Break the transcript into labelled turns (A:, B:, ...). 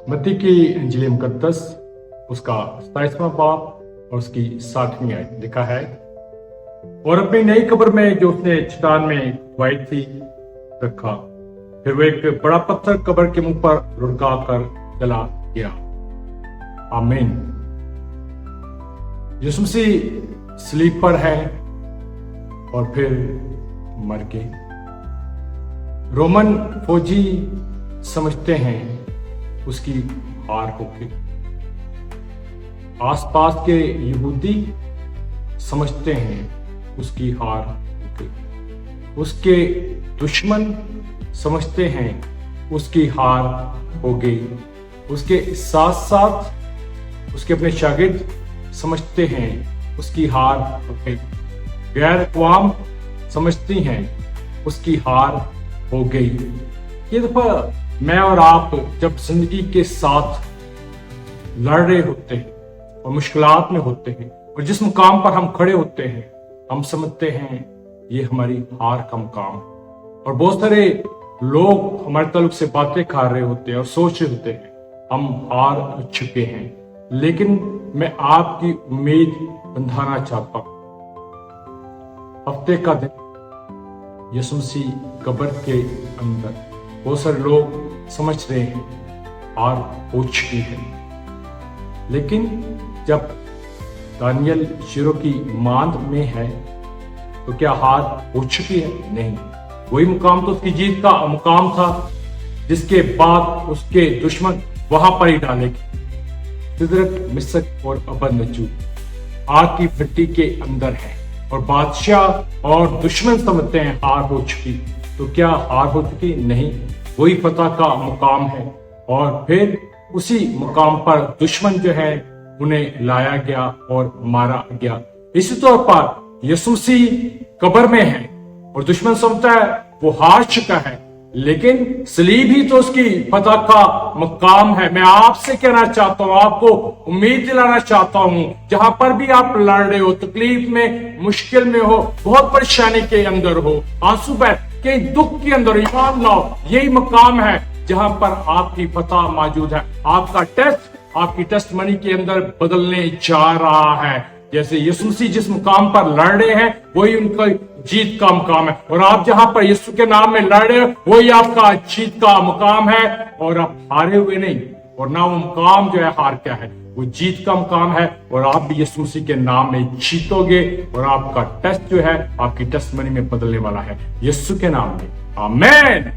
A: मत्ती की इंजील मुकद्दस उसका 27वां बाब और उसकी 60वीं आयत लिखा है, और अपनी नई कब्र में जो उसने चट्टान में खुदाई थी रखा। फिर वो एक बड़ा पत्थर कब्र के मुंह पर लुढ़का कर चला गया। आमीन। यीशु मसीह सलीब पर है और फिर मर गए। रोमन फौजी समझते हैं उसकी हार हो गई। आसपास के यहूदी समझते हैं उसकी हार हो गई। उसके दुश्मन समझते हैं उसकी हार हो गई। उसके साथ साथ उसके अपने शागिर्द समझते हैं उसकी हार हो गई। गैर अक़वाम समझती हैं उसकी हार हो गई। ये दफा मैं और आप जब जिंदगी के साथ लड़ रहे होते हैं और मुश्किलात में होते हैं और जिस मुकाम पर हम खड़े होते हैं, हम समझते हैं ये हमारी हार का मुकाम। और बहुत सारे लोग हमारे ताल्लुक से बातें कर रहे होते हैं और सोच रहे होते हैं हम हार चुके हैं। लेकिन मैं आपकी उम्मीद बंधाना चाहता हूं। हफ्ते का दिन यीशु मसीह कब्र के अंदर, बहुत सारे लोग समझ रहे हैं हार हो चुकी है। लेकिन जब दानियल शेरों की मांद में है तो क्या हार हो चुकी है? नहीं। वही मुकाम तो उसकी जीत का मुकाम था जिसके बाद उसके दुश्मन वहां पर ही डालेंगे। सिदरक, मिशक और अबदनगो आग की भट्टी के अंदर है और बादशाह और दुश्मन समझते हैं हार हो चुकी। तो क्या हार हो चुकी? नहीं। वही फतह का मुकाम है और फिर उसी मुकाम पर दुश्मन जो है उन्हें लाया गया और मारा गया। इसी तौर पर यीशु मसीह कब्र में है और दुश्मन समझता है वो हार चुका है, लेकिन सलीब ही तो उसकी फतह का मुकाम है। मैं आपसे कहना चाहता हूं, आपको उम्मीद दिलाना चाहता हूं, जहां पर भी आप लड़ रहे हो, तकलीफ में, मुश्किल में हो, बहुत परेशानी के अंदर हो, आंसू बह के दुख के अंदर, ईमान लाओ, यही मुकाम है जहां पर आपकी फतह मौजूद है। आपका टेस्ट आपकी टेस्ट मनी के अंदर बदलने जा रहा है। जैसे यीशु मसीह जिस मुकाम पर लड़ रहे हैं वही उनका जीत का मुकाम है, और आप जहां पर यीशु के नाम में लड़ रहे हो वही आपका जीत का मुकाम है। और आप हारे हुए नहीं, और ना वो मुकाम जो है हार क्या है, वो जीत का मुकाम है। और आप भी यीशु मसीह के नाम में जीतोगे और आपका टेस्ट जो है आपकी टेस्ट मनी में बदलने वाला है, यीशु के नाम में। आमीन।